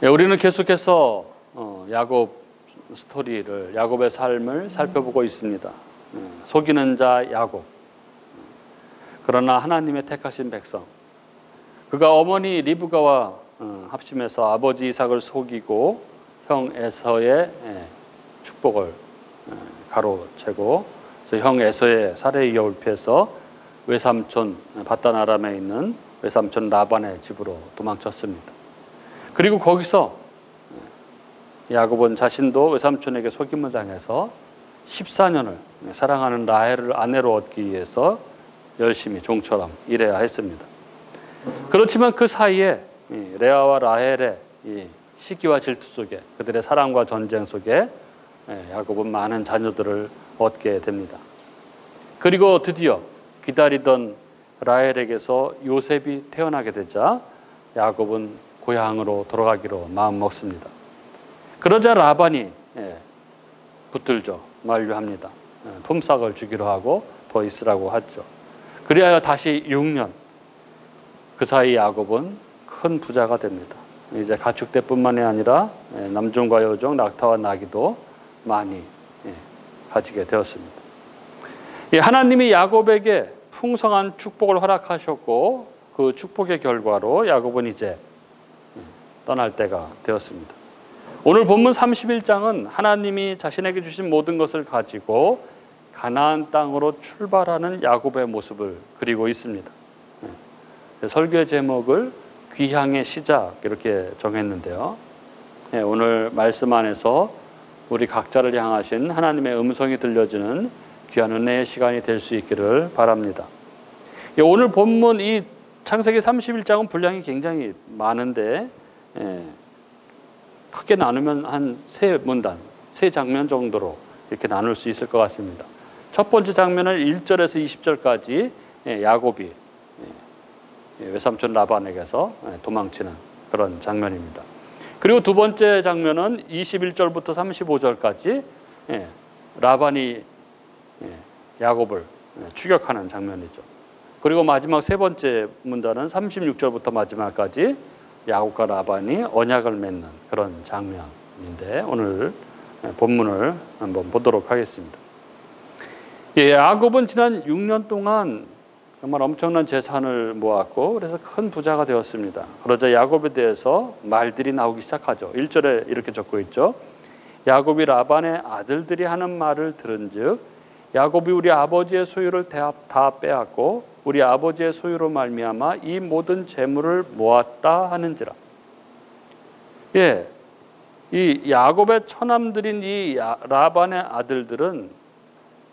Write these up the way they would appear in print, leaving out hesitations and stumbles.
우리는 계속해서 야곱 스토리를, 야곱의 삶을 살펴보고 있습니다. 속이는 자 야곱, 그러나 하나님의 택하신 백성, 그가 어머니 리브가와 합심해서 아버지 이삭을 속이고 형 에서의 축복을 가로채고, 그래서 형 에서의 살해 이역을 피해서 외삼촌 바단 아람에 있는 외삼촌 라반의 집으로 도망쳤습니다. 그리고 거기서 야곱은 자신도 외삼촌에게 속임을 당해서 14년을 사랑하는 라헬을 아내로 얻기 위해서 열심히 종처럼 일해야 했습니다. 그렇지만 그 사이에 레아와 라헬의 시기와 질투 속에, 그들의 사랑과 전쟁 속에 야곱은 많은 자녀들을 얻게 됩니다. 그리고 드디어 기다리던 라헬에게서 요셉이 태어나게 되자 야곱은 고향으로 돌아가기로 마음먹습니다. 그러자 라반이 붙들죠. 만류합니다. 품삯을 주기로 하고 더 있으라고 하죠. 그리하여 다시 6년, 그 사이 야곱은 큰 부자가 됩니다. 이제 가축대뿐만이 아니라 남종과 여종, 낙타와 나귀도 많이 가지게 되었습니다. 하나님이 야곱에게 풍성한 축복을 허락하셨고, 그 축복의 결과로 야곱은 이제 떠날 때가 되었습니다. 오늘 본문 31장은 하나님이 자신에게 주신 모든 것을 가지고 가나안 땅으로 출발하는 야곱의 모습을 그리고 있습니다. 설교의 제목을 귀향의 시작 이렇게 정했는데요. 오늘 말씀 안에서 우리 각자를 향하신 하나님의 음성이 들려지는 귀한 은혜의 시간이 될 수 있기를 바랍니다. 오늘 본문 이 창세기 31장은 분량이 굉장히 많은데 크게 나누면 한 세 문단, 세 장면 정도로 이렇게 나눌 수 있을 것 같습니다. 첫 번째 장면은 1절에서 20절까지 야곱이 외삼촌 라반에게서 도망치는 그런 장면입니다. 그리고 두 번째 장면은 21절부터 35절까지 라반이 야곱을 추격하는 장면이죠. 그리고 마지막 세 번째 문단은 36절부터 마지막까지 야곱과 라반이 언약을 맺는 그런 장면인데, 오늘 본문을 한번 보도록 하겠습니다. 야곱은 지난 6년 동안 정말 엄청난 재산을 모았고, 그래서 큰 부자가 되었습니다. 그러자 야곱에 대해서 말들이 나오기 시작하죠. 1절에 이렇게 적고 있죠. 야곱이 라반의 아들들이 하는 말을 들은즉 야곱이 우리 아버지의 소유를 다 빼앗고 우리 아버지의 소유로 말미암아 이 모든 재물을 모았다 하는지라. 이 야곱의 처남들인 이 라반의 아들들은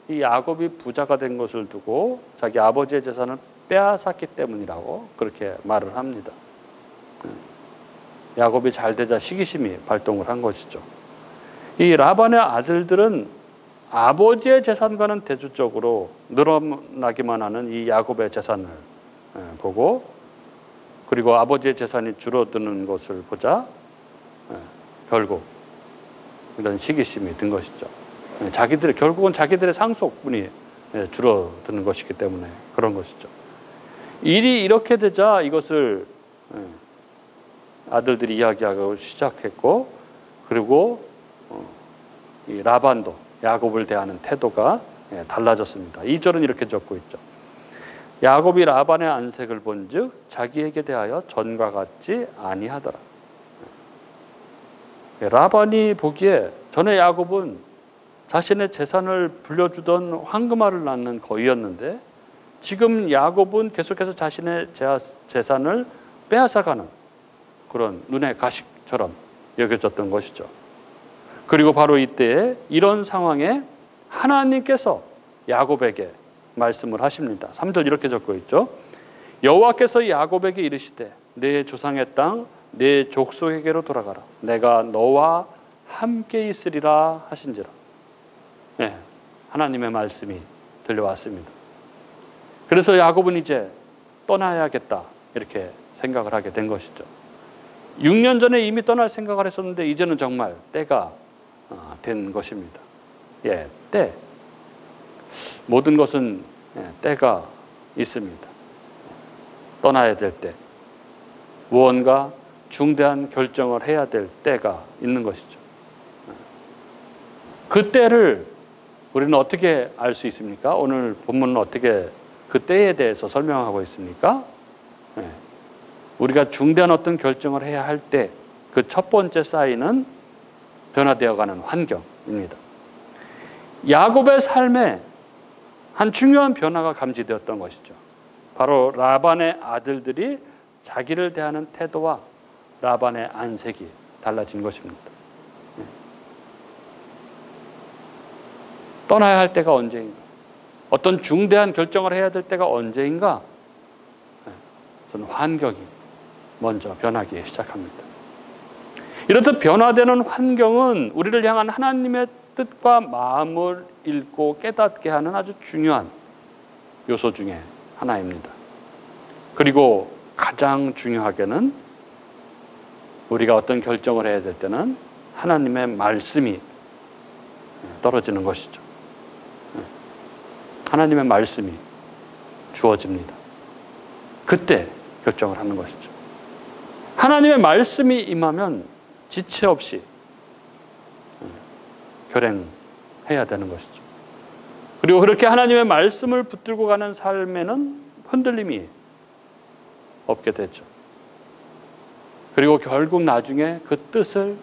이 야곱이 부자가 된 것을 두고 자기 아버지의 재산을 빼앗았기 때문이라고 그렇게 말을 합니다. 야곱이 잘 되자 시기심이 발동을 한 것이죠. 이 라반의 아들들은 아버지의 재산과는 대조적으로 늘어나기만 하는 이 야곱의 재산을 보고, 그리고 아버지의 재산이 줄어드는 것을 보자 결국 이런 시기심이 든 것이죠. 결국은 자기들의 상속분이 줄어드는 것이기 때문에 그런 것이죠. 일이 이렇게 되자 이것을 아들들이 이야기하고 시작했고, 그리고 이 라반도 야곱을 대하는 태도가 달라졌습니다. 2절은 이렇게 적고 있죠. 야곱이 라반의 안색을 본즉 자기에게 대하여 전과 같지 아니하더라. 라반이 보기에 전에 야곱은 자신의 재산을 불려주던 황금알을 낳는 거위였는데, 지금 야곱은 계속해서 자신의 재산을 빼앗아가는 그런 눈의 가식처럼 여겨졌던 것이죠. 그리고 바로 이때에 이런 상황에 하나님께서 야곱에게 말씀을 하십니다. 3절 이렇게 적고 있죠. 여호와께서 야곱에게 이르시되 내 조상의 땅 내 족속에게로 돌아가라. 내가 너와 함께 있으리라 하신지라. 하나님의 말씀이 들려왔습니다. 그래서 야곱은 이제 떠나야겠다 이렇게 생각을 하게 된 것이죠. 6년 전에 이미 떠날 생각을 했었는데 이제는 정말 때가 된 것입니다. 때. 모든 것은 때가 있습니다. 떠나야 될 때, 무언가 중대한 결정을 해야 될 때가 있는 것이죠. 그 때를 우리는 어떻게 알 수 있습니까? 오늘 본문은 어떻게 그 때에 대해서 설명하고 있습니까? 우리가 중대한 어떤 결정을 해야 할 때 그 첫 번째 사인은 변화되어가는 환경입니다. 야곱의 삶에 한 중요한 변화가 감지되었던 것이죠. 바로 라반의 아들들이 자기를 대하는 태도와 라반의 안색이 달라진 것입니다. 떠나야 할 때가 언제인가? 어떤 중대한 결정을 해야 될 때가 언제인가? 저는 환경이 먼저 변하기 시작합니다. 이렇듯 변화되는 환경은 우리를 향한 하나님의 뜻과 마음을 읽고 깨닫게 하는 아주 중요한 요소 중에 하나입니다. 그리고 가장 중요하게는 우리가 어떤 결정을 해야 될 때는 하나님의 말씀이 떨어지는 것이죠. 하나님의 말씀이 주어집니다. 그때 결정을 하는 것이죠. 하나님의 말씀이 임하면 지체 없이 결행해야 되는 것이죠. 그리고 그렇게 하나님의 말씀을 붙들고 가는 삶에는 흔들림이 없게 되죠. 그리고 결국 나중에 그 뜻을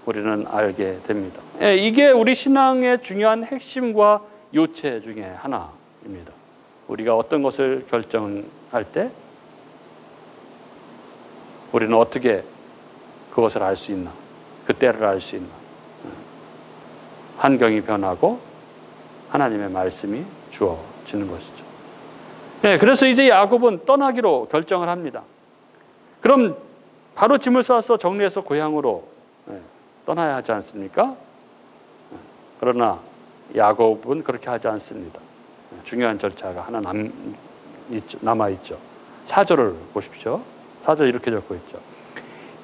우리는 알게 됩니다. 이게 우리 신앙의 중요한 핵심과 요체 중에 하나입니다. 우리가 어떤 것을 결정할 때 우리는 어떻게 그것을 알 수 있나? 그 때를 알 수 있나? 환경이 변하고 하나님의 말씀이 주어지는 것이죠. 그래서 이제 야곱은 떠나기로 결정을 합니다. 그럼 바로 짐을 싸서 정리해서 고향으로 떠나야 하지 않습니까? 그러나 야곱은 그렇게 하지 않습니다. 중요한 절차가 하나 남아있죠. 4절을 보십시오. 4절 이렇게 적고 있죠.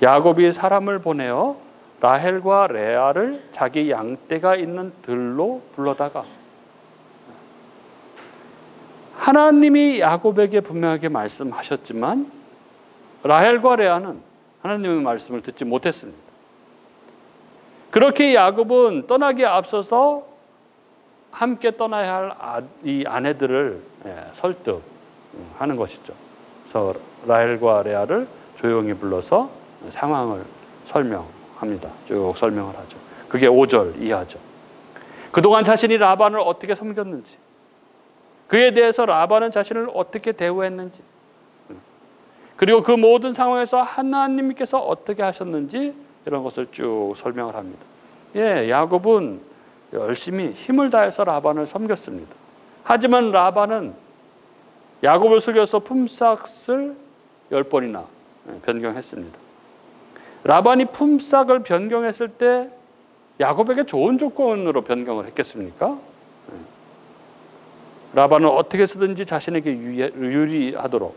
야곱이 사람을 보내어 라헬과 레아를 자기 양떼가 있는 들로 불러다가, 하나님이 야곱에게 분명하게 말씀하셨지만 라헬과 레아는 하나님의 말씀을 듣지 못했습니다. 그렇게 야곱은 떠나기에 앞서서 함께 떠나야 할 이 아내들을 설득하는 것이죠. 그래서 라헬과 레아를 조용히 불러서 상황을 설명합니다. 쭉 설명을 하죠. 그게 5절 이하죠. 그동안 자신이 라반을 어떻게 섬겼는지, 그에 대해서 라반은 자신을 어떻게 대우했는지, 그리고 그 모든 상황에서 하나님께서 어떻게 하셨는지 이런 것을 쭉 설명을 합니다. 야곱은 열심히 힘을 다해서 라반을 섬겼습니다. 하지만 라반은 야곱을 속여서 품삯을 10번이나 변경했습니다. 라반이 품삯을 변경했을 때 야곱에게 좋은 조건으로 변경을 했겠습니까? 라반은 어떻게 해서든지 자신에게 유리하도록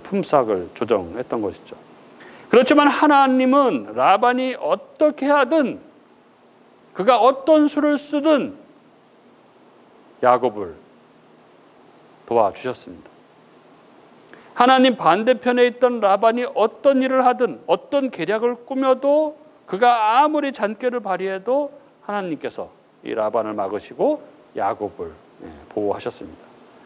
품삯을 조정했던 것이죠. 그렇지만 하나님은 라반이 어떻게 하든, 그가 어떤 수를 쓰든 야곱을 도와주셨습니다. 하나님 반대편에 있던 라반이 어떤 일을 하든, 어떤 계략을 꾸며도, 그가 아무리 잔꾀를 발휘해도 하나님께서 이 라반을 막으시고 야곱을 보호하셨습니다.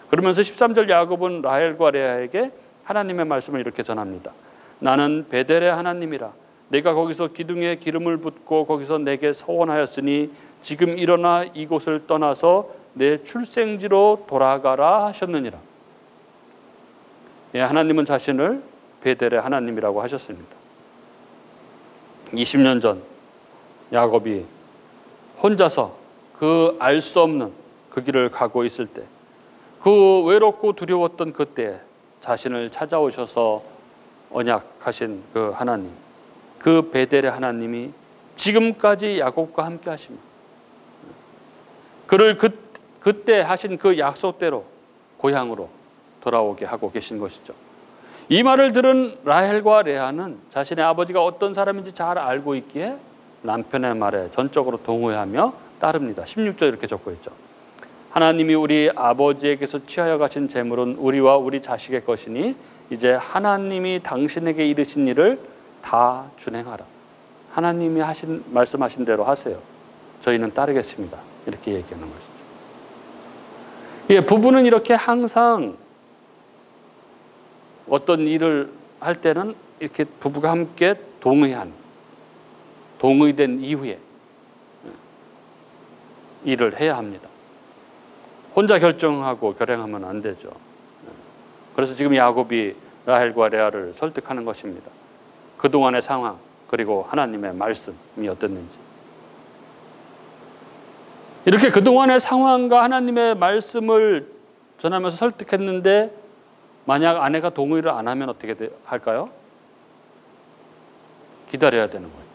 그러면서 13절 야곱은 라헬과 레아에게 하나님의 말씀을 이렇게 전합니다. 나는 베델의 하나님이라. 내가 거기서 기둥에 기름을 붓고 거기서 내게 서원하였으니 지금 일어나 이곳을 떠나서 내 출생지로 돌아가라 하셨느니라. 하나님은 자신을 베델의 하나님이라고 하셨습니다. 20년 전 야곱이 혼자서 그 알 수 없는 그 길을 가고 있을 때, 그 외롭고 두려웠던 그때 자신을 찾아오셔서 언약하신 그 하나님, 그 베델의 하나님이 지금까지 야곱과 함께 하십니다. 그를 그때 하신 그 약속대로 고향으로 돌아오게 하고 계신 것이죠. 이 말을 들은 라헬과 레아는 자신의 아버지가 어떤 사람인지 잘 알고 있기에 남편의 말에 전적으로 동의하며 따릅니다. 16절 이렇게 적고 있죠. 하나님이 우리 아버지에게서 취하여 가신 재물은 우리와 우리 자식의 것이니 이제 하나님이 당신에게 이르신 일을 다 준행하라. 하나님이 말씀하신 대로 하세요. 저희는 따르겠습니다. 이렇게 얘기하는 것이죠. 예, 부부는 이렇게 항상 어떤 일을 할 때는 이렇게 부부가 함께 동의된 이후에 일을 해야 합니다. 혼자 결정하고 결행하면 안 되죠. 그래서 지금 야곱이 라헬과 레아를 설득하는 것입니다. 그동안의 상황, 그리고 하나님의 말씀이 어땠는지. 이렇게 그동안의 상황과 하나님의 말씀을 전하면서 설득했는데 만약 아내가 동의를 안 하면 어떻게 할까요? 기다려야 되는 거죠.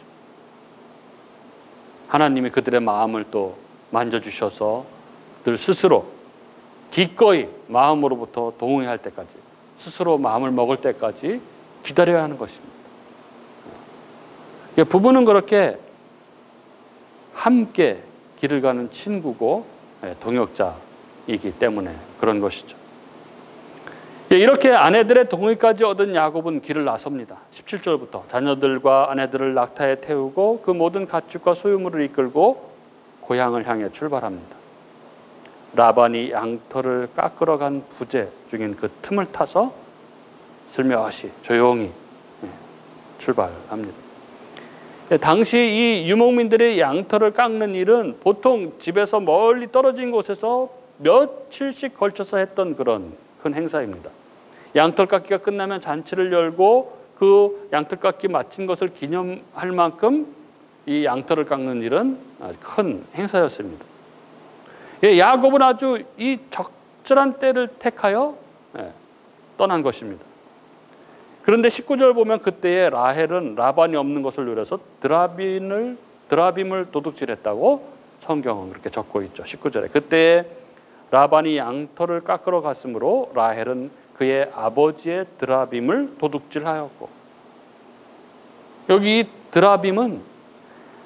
하나님이 그들의 마음을 또 만져주셔서 늘 스스로 기꺼이 마음으로부터 동의할 때까지, 스스로 마음을 먹을 때까지 기다려야 하는 것입니다. 부부는 그렇게 함께 길을 가는 친구고 동역자이기 때문에 그런 것이죠. 이렇게 아내들의 동의까지 얻은 야곱은 길을 나섭니다. 17절부터 자녀들과 아내들을 낙타에 태우고 그 모든 가축과 소유물을 이끌고 고향을 향해 출발합니다. 라반이 양털을 깎으러 간 부재 중인 그 틈을 타서 슬며시 조용히 출발합니다. 당시 이 유목민들의 양털을 깎는 일은 보통 집에서 멀리 떨어진 곳에서 며칠씩 걸쳐서 했던 그런 큰 행사입니다. 양털 깎기가 끝나면 잔치를 열고 그 양털 깎기 마친 것을 기념할 만큼 이 양털을 깎는 일은 아주 큰 행사였습니다. 야곱은 아주 이 적절한 때를 택하여 떠난 것입니다. 그런데 19절 보면 그때에 라헬은 라반이 없는 것을 노려서 드라빔을 도둑질했다고 성경은 그렇게 적고 있죠. 19절에 그때에 라반이 양털을 깎으러 갔으므로 라헬은 그의 아버지의 드라빔을 도둑질하였고, 여기 드라빔은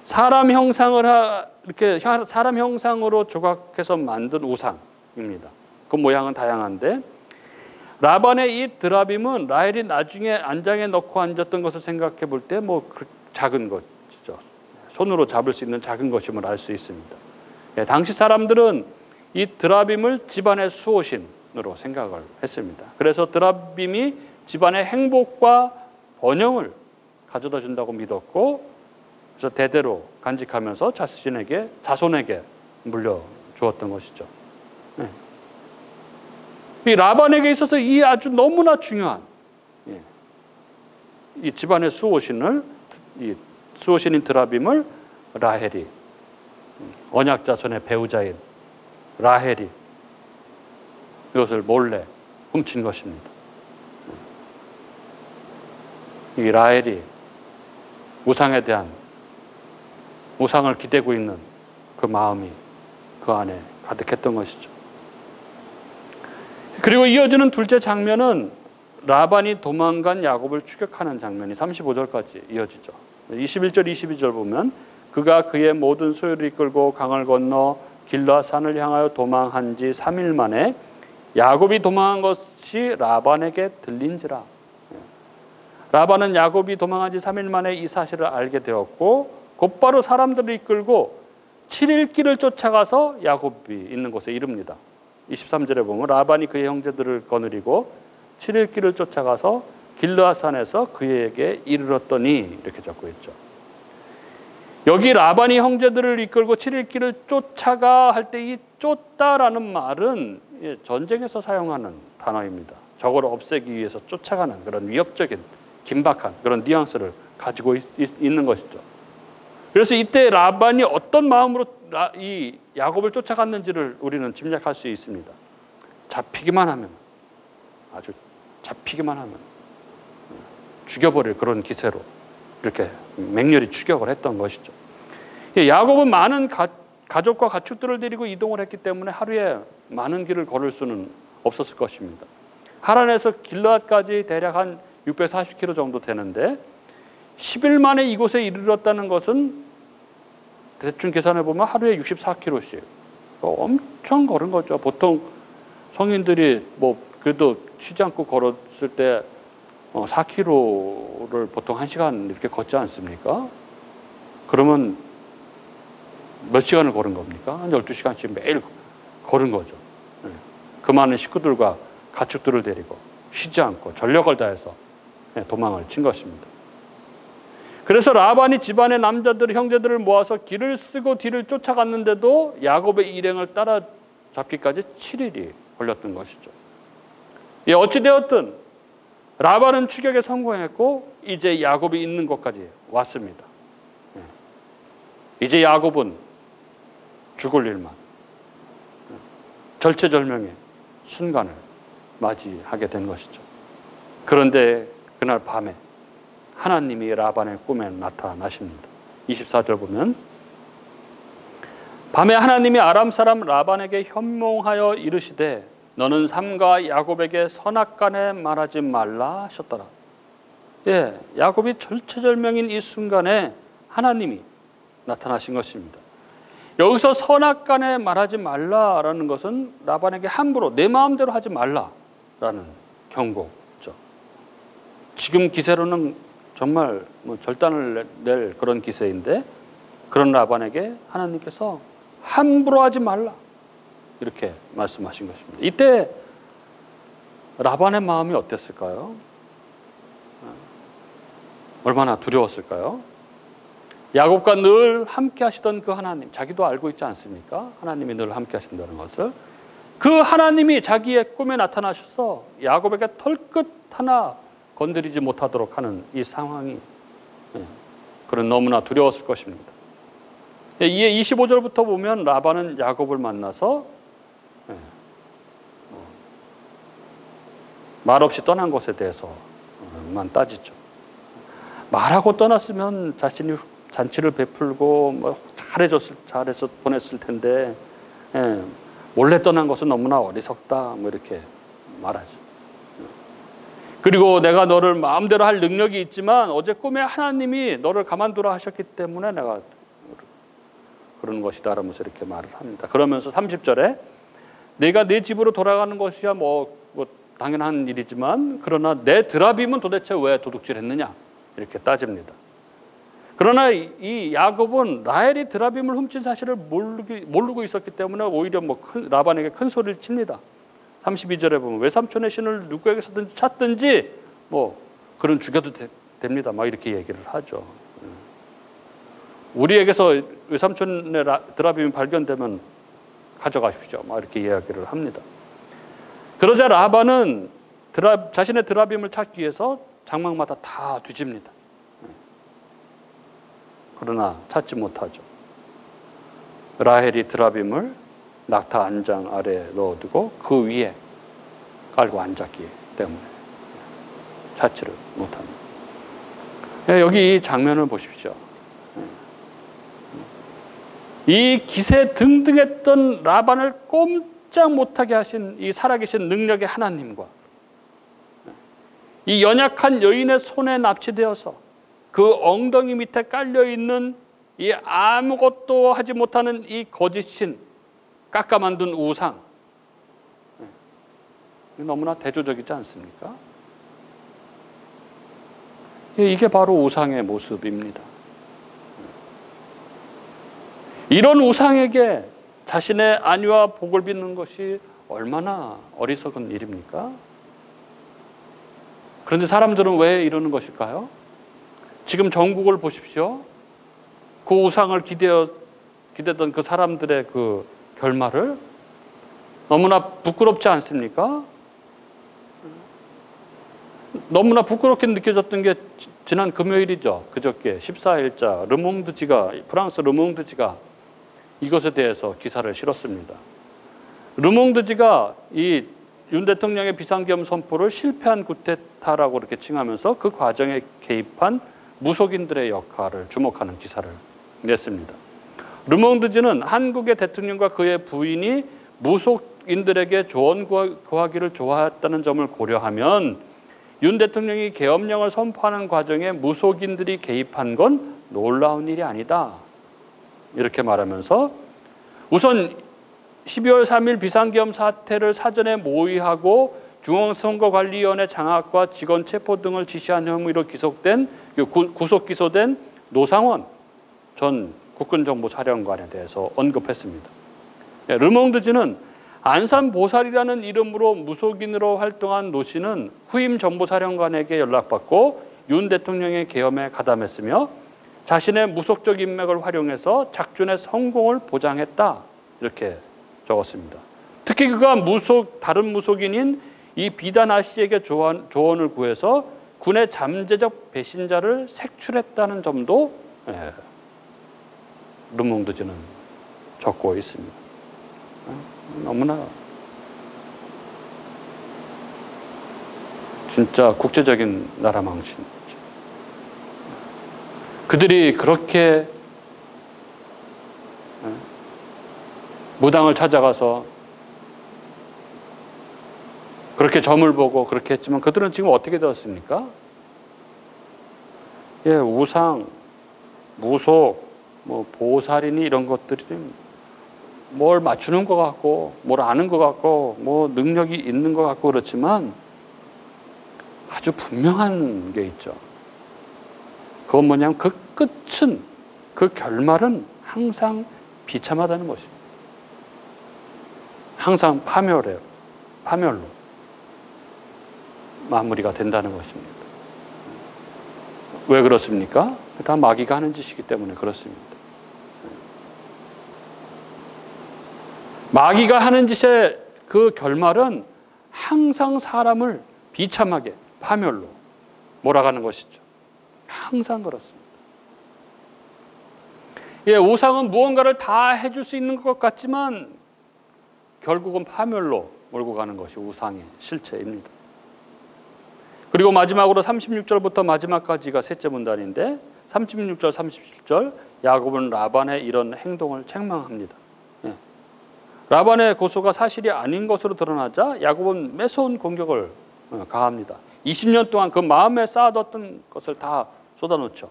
사람 형상으로 조각해서 만든 우상입니다. 그 모양은 다양한데 라반의 이 드라빔은 라헬이 나중에 안장에 넣고 앉았던 것을 생각해 볼 때 작은 것이죠. 손으로 잡을 수 있는 작은 것임을 알 수 있습니다. 당시 사람들은 이 드라빔을 집안의 수호신으로 생각을 했습니다. 그래서 드라빔이 집안의 행복과 번영을 가져다 준다고 믿었고, 그래서 대대로 간직하면서 자손에게 물려주었던 것이죠. 이 라반에게 있어서 이 아주 너무나 중요한 이 집안의 수호신인 드라빔을 라헬이, 언약자손의 배우자인 라헬이 이것을 몰래 훔친 것입니다. 이 라헬이 우상에 대한, 우상을 기대고 있는 그 마음이 그 안에 가득했던 것이죠. 그리고 이어지는 둘째 장면은 라반이 도망간 야곱을 추격하는 장면이 35절까지 이어지죠. 21절, 22절 보면 그가 그의 모든 소유를 이끌고 강을 건너 길르앗산을 향하여 도망한 지 3일 만에 야곱이 도망한 것이 라반에게 들린지라. 라반은 야곱이 도망한 지 3일 만에 이 사실을 알게 되었고 곧바로 사람들을 이끌고 7일 길을 쫓아가서 야곱이 있는 곳에 이릅니다. 23절에 보면 라반이 그의 형제들을 거느리고 7일 길을 쫓아가서 길르앗산에서 그에게 이르렀더니 이렇게 적고 있죠. 여기 라반이 형제들을 이끌고 7일 길을 쫓아가 할 때 이 쫓다라는 말은 전쟁에서 사용하는 단어입니다. 적을 없애기 위해서 쫓아가는 그런 위협적인 긴박한 그런 뉘앙스를 가지고 있는 것이죠. 그래서 이때 라반이 어떤 마음으로 이 야곱을 쫓아갔는지를 우리는 짐작할 수 있습니다. 잡히기만 하면, 아주 잡히기만 하면 죽여버릴 그런 기세로 이렇게 맹렬히 추격을 했던 것이죠. 야곱은 많은 가족과 가축들을 데리고 이동을 했기 때문에 하루에 많은 길을 걸을 수는 없었을 것입니다. 하란에서 길르앗까지 대략 한 640km 정도 되는데 10일 만에 이곳에 이르렀다는 것은 대충 계산해 보면 하루에 64km씩 엄청 걸은 거죠. 보통 성인들이 그래도 쉬지 않고 걸었을 때 4km를 보통 1시간 이렇게 걷지 않습니까? 그러면 몇 시간을 걸은 겁니까? 한 12시간씩 매일 걸은 거죠. 그 많은 식구들과 가축들을 데리고 쉬지 않고 전력을 다해서 도망을 친 것입니다. 그래서 라반이 집안의 남자들, 형제들을 모아서 길을 쓰고 뒤를 쫓아갔는데도 야곱의 일행을 따라잡기까지 7일이 걸렸던 것이죠. 어찌되었든 라반은 추격에 성공했고 이제 야곱이 있는 곳까지 왔습니다. 이제 야곱은 죽을 일만, 절체절명의 순간을 맞이하게 된 것이죠. 그런데 그날 밤에 하나님이 라반의 꿈에 나타나십니다. 24절 보면 밤에 하나님이 아람 사람 라반에게 현몽하여 이르시되 너는 삼가 야곱에게 선악간에 말하지 말라 하셨더라. 야곱이 절체절명인 이 순간에 하나님이 나타나신 것입니다. 여기서 선악간에 말하지 말라라는 것은 라반에게 함부로 내 마음대로 하지 말라라는 경고죠. 지금 기세로는 정말 절단을 낼 그런 기세인데 그런 라반에게 하나님께서 함부로 하지 말라 이렇게 말씀하신 것입니다. 이때 라반의 마음이 어땠을까요? 얼마나 두려웠을까요? 야곱과 늘 함께 하시던 그 하나님, 자기도 알고 있지 않습니까? 하나님이 늘 함께 하신다는 것을. 그 하나님이 자기의 꿈에 나타나셔서 야곱에게 털끝 하나 건드리지 못하도록 하는 이 상황이 그런 너무나 두려웠을 것입니다. 이에 25절부터 보면 라반은 야곱을 만나서 말없이 떠난 것에 대해서만 따지죠. 말하고 떠났으면 자신이 잔치를 베풀고 잘해서 보냈을 텐데 몰래 떠난 것은 너무나 어리석다 이렇게 말하죠. 그리고 내가 너를 마음대로 할 능력이 있지만 어제 꿈에 하나님이 너를 가만두라 하셨기 때문에 내가 그런 것이다 라면서 이렇게 말을 합니다. 그러면서 30절에 내가 내 집으로 돌아가는 것이야 뭐 당연한 일이지만 그러나 내 드라빔은 도대체 왜 도둑질했느냐 이렇게 따집니다. 그러나 이 야곱은 라헬이 드라빔을 훔친 사실을 모르고 있었기 때문에 오히려 라반에게 큰 소리를 칩니다. 32절에 보면 외삼촌의 신을 누구에게서든지 찾든지 그런 죽여도 됩니다. 막 이렇게 얘기를 하죠. 우리에게서 외삼촌의 드라빔이 발견되면 가져가십시오. 막 이렇게 이야기를 합니다. 그러자 라반은 자신의 드라빔을 찾기 위해서 장막마다 다 뒤집니다. 그러나 찾지 못하죠. 라헬이 드라빔을 낙타 안장 아래에 넣어두고 그 위에 깔고 앉았기 때문에 찾지를 못합니다. 여기 이 장면을 보십시오. 이 기세 등등했던 라반을 꼼짝 못하게 하신 이 살아계신 능력의 하나님과 이 연약한 여인의 손에 납치되어서 그 엉덩이 밑에 깔려있는 이 아무것도 하지 못하는 이 거짓신, 깎아 만든 우상, 너무나 대조적이지 않습니까? 이게 바로 우상의 모습입니다. 이런 우상에게 자신의 안위와 복을 빚는 것이 얼마나 어리석은 일입니까? 그런데 사람들은 왜 이러는 것일까요? 지금 전국을 보십시오. 그 우상을 기대던 그 사람들의 그 결말을 너무나 부끄럽지 않습니까? 너무나 부끄럽게 느껴졌던 게 지난 금요일이죠. 그저께 14일자 프랑스 르몽드지가 이것에 대해서 기사를 실었습니다. 르몽드지가 이 윤 대통령의 비상계엄 선포를 실패한 쿠데타라고 이렇게 칭하면서 그 과정에 개입한 무속인들의 역할을 주목하는 기사를 냈습니다. 르몽드지는 한국의 대통령과 그의 부인이 무속인들에게 조언 구하기를 좋아했다는 점을 고려하면 윤 대통령이 계엄령을 선포하는 과정에 무속인들이 개입한 건 놀라운 일이 아니다. 이렇게 말하면서 우선 12월 3일 비상계엄 사태를 사전에 모의하고 중앙선거관리위원회 장악과 직원 체포 등을 지시한 혐의로 구속 기소된 노상원 전 국군정보사령관에 대해서 언급했습니다. 르몽드지는 안산보살이라는 이름으로 무속인으로 활동한 노 씨는 후임 정보사령관에게 연락받고 윤 대통령의 계엄에 가담했으며 자신의 무속적 인맥을 활용해서 작전의 성공을 보장했다, 이렇게 적었습니다. 특히 그가 다른 무속인인 이 비다나 씨에게 조언을 구해서 군의 잠재적 배신자를 색출했다는 점도 르몽드지는 적고 있습니다. 너무나 진짜 국제적인 나라 망신. 그들이 그렇게 무당을 찾아가서 그렇게 점을 보고 그렇게 했지만 그들은 지금 어떻게 되었습니까? 우상, 무속, 보살이니 이런 것들이 뭘 맞추는 것 같고 뭘 아는 것 같고 능력이 있는 것 같고 그렇지만 아주 분명한 게 있죠. 그건 뭐냐면 그 끝은, 그 결말은 항상 비참하다는 것입니다. 항상 파멸로 마무리가 된다는 것입니다. 왜 그렇습니까? 다 마귀가 하는 짓이기 때문에 그렇습니다. 마귀가 하는 짓의 그 결말은 항상 사람을 비참하게 파멸로 몰아가는 것이죠. 항상 그렇습니다. 우상은 무언가를 다 해줄 수 있는 것 같지만 결국은 파멸로 몰고 가는 것이 우상의 실체입니다. 그리고 마지막으로 36절부터 마지막까지가 셋째 문단인데 36절, 37절 야곱은 라반의 이런 행동을 책망합니다. 라반의 고소가 사실이 아닌 것으로 드러나자 야곱은 매서운 공격을 가합니다. 20년 동안 그 마음에 쌓아뒀던 것을 다 쏟아놓죠.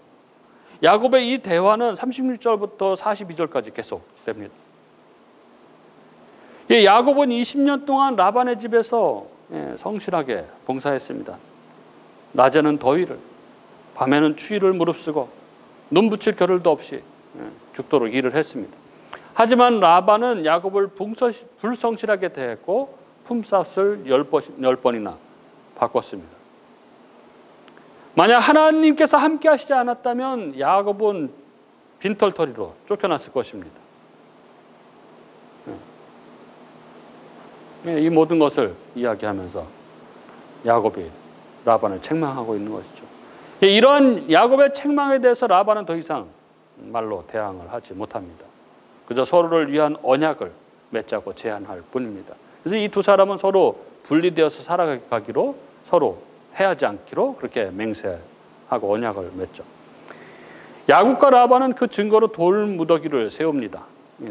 야곱의 이 대화는 36절부터 42절까지 계속됩니다. 야곱은 20년 동안 라반의 집에서 성실하게 봉사했습니다. 낮에는 더위를, 밤에는 추위를 무릅쓰고 눈 붙일 겨를도 없이 죽도록 일을 했습니다. 하지만 라반은 야곱을 불성실하게 대했고 품삯을 10번이나 바꿨습니다. 만약 하나님께서 함께 하시지 않았다면 야곱은 빈털터리로 쫓겨났을 것입니다. 이 모든 것을 이야기하면서 야곱이 라반을 책망하고 있는 것이죠. 이러한 야곱의 책망에 대해서 라반은 더 이상 말로 대항을 하지 못합니다. 그저 서로를 위한 언약을 맺자고 제안할 뿐입니다. 그래서 이 두 사람은 서로 분리되어서 살아가기로, 서로 해하지 않기로 그렇게 맹세하고 언약을 맺죠. 야곱과 라반은 그 증거로 돌 무더기를 세웁니다.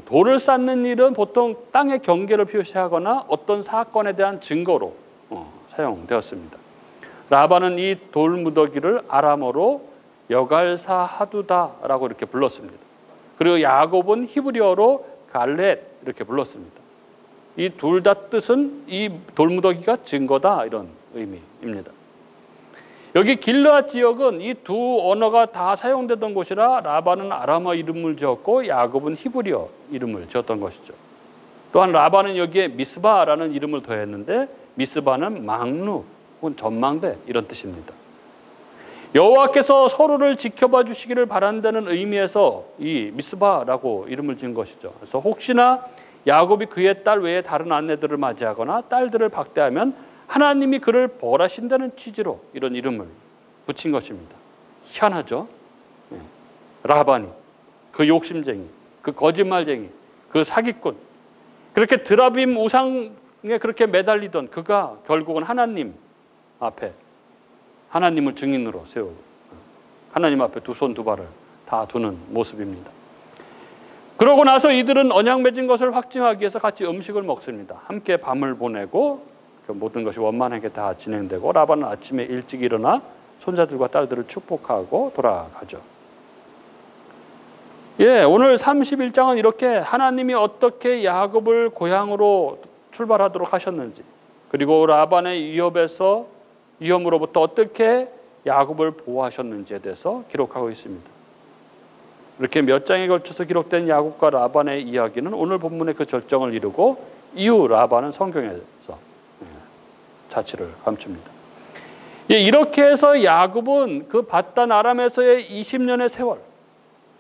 돌을 쌓는 일은 보통 땅의 경계를 표시하거나 어떤 사건에 대한 증거로 사용되었습니다. 라반은 이 돌 무더기를 아람어로 여갈사 하두다라고 이렇게 불렀습니다. 그리고 야곱은 히브리어로 갈렛 이렇게 불렀습니다. 이 둘 다 뜻은 이 돌무더기가 증거다, 이런 의미입니다. 여기 길르앗 지역은 이 두 언어가 다 사용되던 곳이라 라반은 아람어 이름을 지었고 야곱은 히브리어 이름을 지었던 것이죠. 또한 라반은 여기에 미스바라는 이름을 더했는데 미스바는 망루 혹은 전망대 이런 뜻입니다. 여호와께서 서로를 지켜봐 주시기를 바란다는 의미에서 이 미스바라고 이름을 지은 것이죠. 그래서 혹시나 야곱이 그의 딸 외에 다른 아내들을 맞이하거나 딸들을 박대하면 하나님이 그를 벌하신다는 취지로 이런 이름을 붙인 것입니다. 희한하죠? 라반이, 그 욕심쟁이, 그 거짓말쟁이, 그 사기꾼, 그렇게 드라빔 우상에 그렇게 매달리던 그가 결국은 하나님 앞에 하나님을 증인으로 세우고 하나님 앞에 두 손 두 발을 다 두는 모습입니다. 그러고 나서 이들은 언약 맺은 것을 확증하기 위해서 같이 음식을 먹습니다. 함께 밤을 보내고 모든 것이 원만하게 다 진행되고 라반은 아침에 일찍 일어나 손자들과 딸들을 축복하고 돌아가죠. 오늘 31장은 이렇게 하나님이 어떻게 야곱을 고향으로 출발하도록 하셨는지, 그리고 라반의 위험으로부터 어떻게 야곱을 보호하셨는지에 대해서 기록하고 있습니다. 이렇게 몇 장에 걸쳐서 기록된 야곱과 라반의 이야기는 오늘 본문의 그 절정을 이루고 이후 라반은 성경에서 자취를 감춥니다. 이렇게 해서 야곱은 그 밧단 아람에서의 20년의 세월,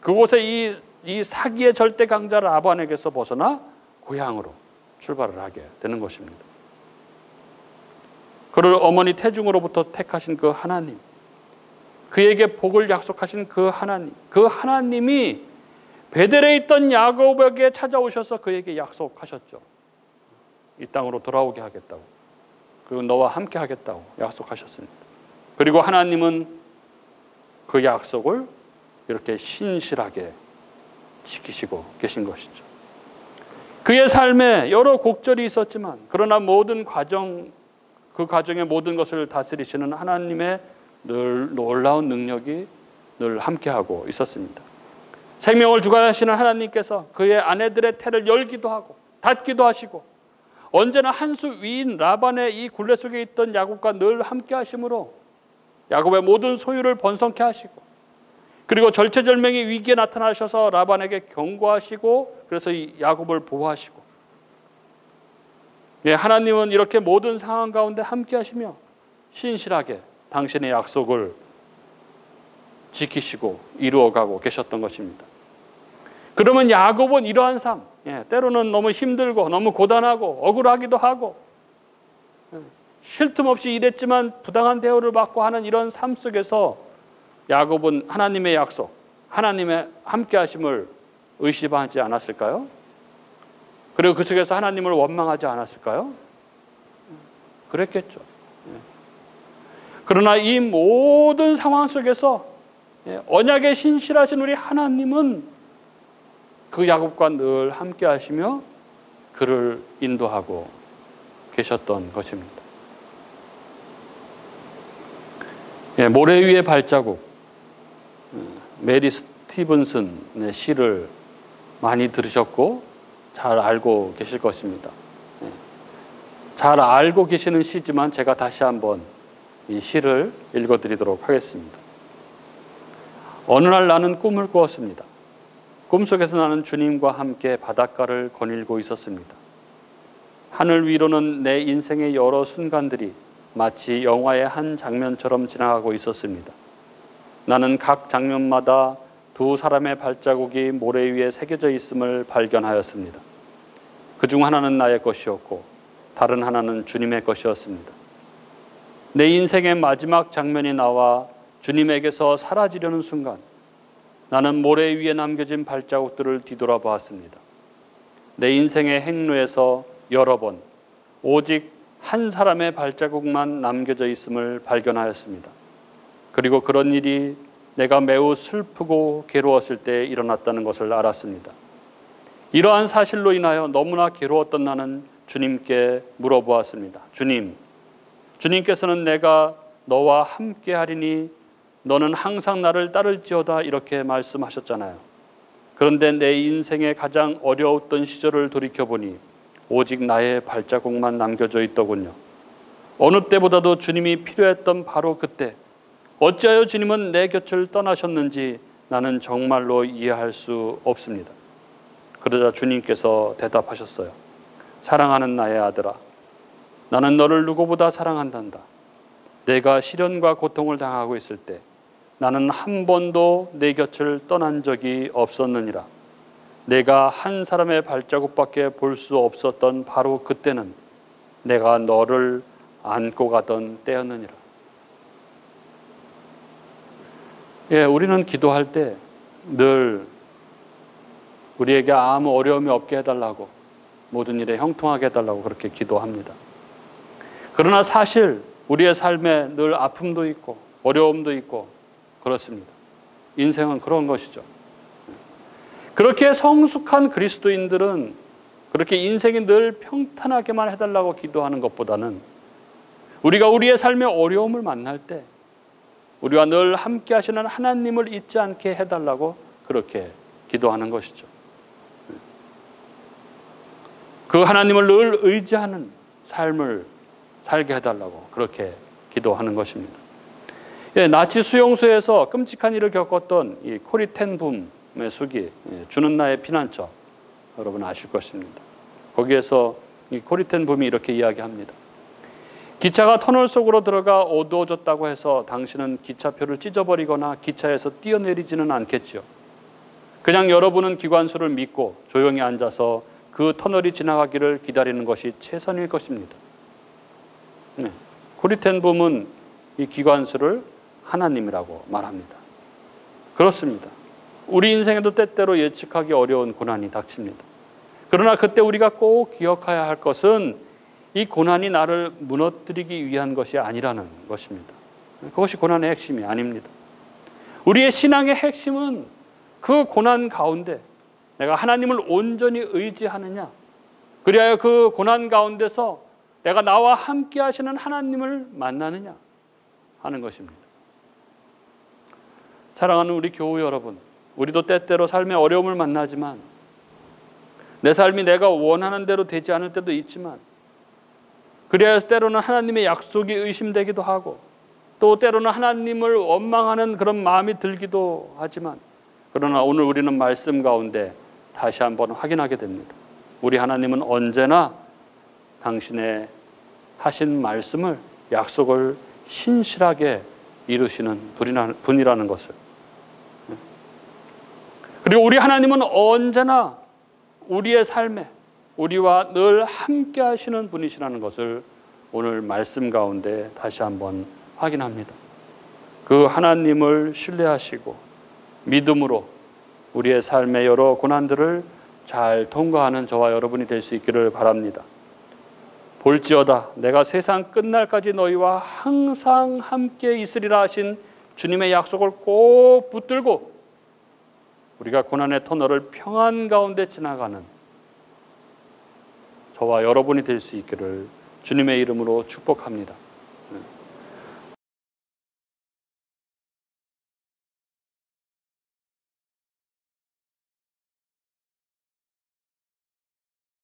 그곳에 이 사기의 절대 강자 라반에게서 벗어나 고향으로 출발을 하게 되는 것입니다. 그를 어머니 태중으로부터 택하신 그 하나님, 그에게 복을 약속하신 그 하나님이 베델에 있던 야곱에게 찾아오셔서 그에게 약속하셨죠. 이 땅으로 돌아오게 하겠다고, 그리고 너와 함께 하겠다고 약속하셨습니다. 그리고 하나님은 그 약속을 이렇게 신실하게 지키시고 계신 것이죠. 그의 삶에 여러 곡절이 있었지만, 그러나 그 과정의 모든 것을 다스리시는 하나님의 늘 놀라운 능력이 늘 함께하고 있었습니다. 생명을 주관하시는 하나님께서 그의 아내들의 태를 열기도 하고 닫기도 하시고, 언제나 한 수 위인 라반의 이 굴레 속에 있던 야곱과 늘 함께 하심으로 야곱의 모든 소유를 번성케 하시고, 그리고 절체절명의 위기에 나타나셔서 라반에게 경고하시고, 그래서 이 야곱을 보호하시고, 하나님은 이렇게 모든 상황 가운데 함께 하시며 신실하게 당신의 약속을 지키시고 이루어가고 계셨던 것입니다. 그러면 야곱은 이러한 삶, 때로는 너무 힘들고 너무 고단하고 억울하기도 하고 쉴 틈 없이 일했지만 부당한 대우를 받고 하는 이런 삶 속에서 야곱은 하나님의 약속, 하나님의 함께 하심을 의심하지 않았을까요? 그리고 그 속에서 하나님을 원망하지 않았을까요? 그랬겠죠. 그러나 이 모든 상황 속에서 언약에 신실하신 우리 하나님은 그 야곱과 늘 함께 하시며 그를 인도하고 계셨던 것입니다. 모래 위의 발자국, 메리 스티븐슨의 시를 많이 들으셨고 잘 알고 계실 것입니다. 잘 알고 계시는 시지만 제가 다시 한번 이 시를 읽어드리도록 하겠습니다. 어느 날 나는 꿈을 꾸었습니다. 꿈속에서 나는 주님과 함께 바닷가를 거닐고 있었습니다. 하늘 위로는 내 인생의 여러 순간들이 마치 영화의 한 장면처럼 지나가고 있었습니다. 나는 각 장면마다 두 사람의 발자국이 모래 위에 새겨져 있음을 발견하였습니다. 그중 하나는 나의 것이었고 다른 하나는 주님의 것이었습니다. 내 인생의 마지막 장면이 나와 주님에게서 사라지려는 순간 나는 모래 위에 남겨진 발자국들을 뒤돌아보았습니다. 내 인생의 행로에서 여러 번 오직 한 사람의 발자국만 남겨져 있음을 발견하였습니다. 그리고 그런 일이 내가 매우 슬프고 괴로웠을 때 일어났다는 것을 알았습니다. 이러한 사실로 인하여 너무나 괴로웠던 나는 주님께 물어보았습니다. 주님께서는 내가 너와 함께 하리니 너는 항상 나를 따를지어다 이렇게 말씀하셨잖아요. 그런데 내 인생의 가장 어려웠던 시절을 돌이켜보니 오직 나의 발자국만 남겨져 있더군요. 어느 때보다도 주님이 필요했던 바로 그때 어찌하여 주님은 내 곁을 떠나셨는지 나는 정말로 이해할 수 없습니다. 그러자 주님께서 대답하셨어요. 사랑하는 나의 아들아, 나는 너를 누구보다 사랑한단다. 내가 시련과 고통을 당하고 있을 때 나는 한 번도 내 곁을 떠난 적이 없었느니라. 내가 한 사람의 발자국밖에 볼 수 없었던 바로 그때는 내가 너를 안고 가던 때였느니라. 우리는 기도할 때 늘 우리에게 아무 어려움이 없게 해달라고, 모든 일에 형통하게 해달라고 그렇게 기도합니다. 그러나 사실 우리의 삶에 늘 아픔도 있고 어려움도 있고 그렇습니다. 인생은 그런 것이죠. 그렇게 성숙한 그리스도인들은 그렇게 인생이 늘 평탄하게만 해달라고 기도하는 것보다는 우리가 우리의 삶의 어려움을 만날 때 우리와 늘 함께 하시는 하나님을 잊지 않게 해달라고 그렇게 기도하는 것이죠. 그 하나님을 늘 의지하는 삶을 살게 해달라고 그렇게 기도하는 것입니다. 예, 나치 수용소에서 끔찍한 일을 겪었던 이 코리 텐 붐의 숙이 주는 나의 피난처, 여러분 아실 것입니다. 거기에서 이 코리 텐 붐이 이렇게 이야기합니다. 기차가 터널 속으로 들어가 어두워졌다고 해서 당신은 기차표를 찢어버리거나 기차에서 뛰어내리지는 않겠지요. 그냥 여러분은 기관수를 믿고 조용히 앉아서 그 터널이 지나가기를 기다리는 것이 최선일 것입니다. 네. 코리 텐 붐은 이 기관수를 하나님이라고 말합니다. 그렇습니다. 우리 인생에도 때때로 예측하기 어려운 고난이 닥칩니다. 그러나 그때 우리가 꼭 기억해야 할 것은 이 고난이 나를 무너뜨리기 위한 것이 아니라는 것입니다. 그것이 고난의 핵심이 아닙니다. 우리의 신앙의 핵심은 그 고난 가운데 내가 하나님을 온전히 의지하느냐, 그리하여 그 고난 가운데서 내가 나와 함께 하시는 하나님을 만나느냐 하는 것입니다. 사랑하는 우리 교우 여러분, 우리도 때때로 삶의 어려움을 만나지만 내 삶이 내가 원하는 대로 되지 않을 때도 있지만, 그래야 때로는 하나님의 약속이 의심되기도 하고 또 때로는 하나님을 원망하는 그런 마음이 들기도 하지만, 그러나 오늘 우리는 말씀 가운데 다시 한번 확인하게 됩니다. 우리 하나님은 언제나 당신의 하신 말씀을, 약속을 신실하게 이루시는 분이라는 것을, 그리고 우리 하나님은 언제나 우리의 삶에 우리와 늘 함께 하시는 분이시라는 것을 오늘 말씀 가운데 다시 한번 확인합니다. 그 하나님을 신뢰하시고 믿음으로 우리의 삶의 여러 고난들을 잘 통과하는 저와 여러분이 될 수 있기를 바랍니다. 볼지어다 내가 세상 끝날까지 너희와 항상 함께 있으리라 하신 주님의 약속을 꼭 붙들고 우리가 고난의 터널을 평안 가운데 지나가는 저와 여러분이 될 수 있기를 주님의 이름으로 축복합니다.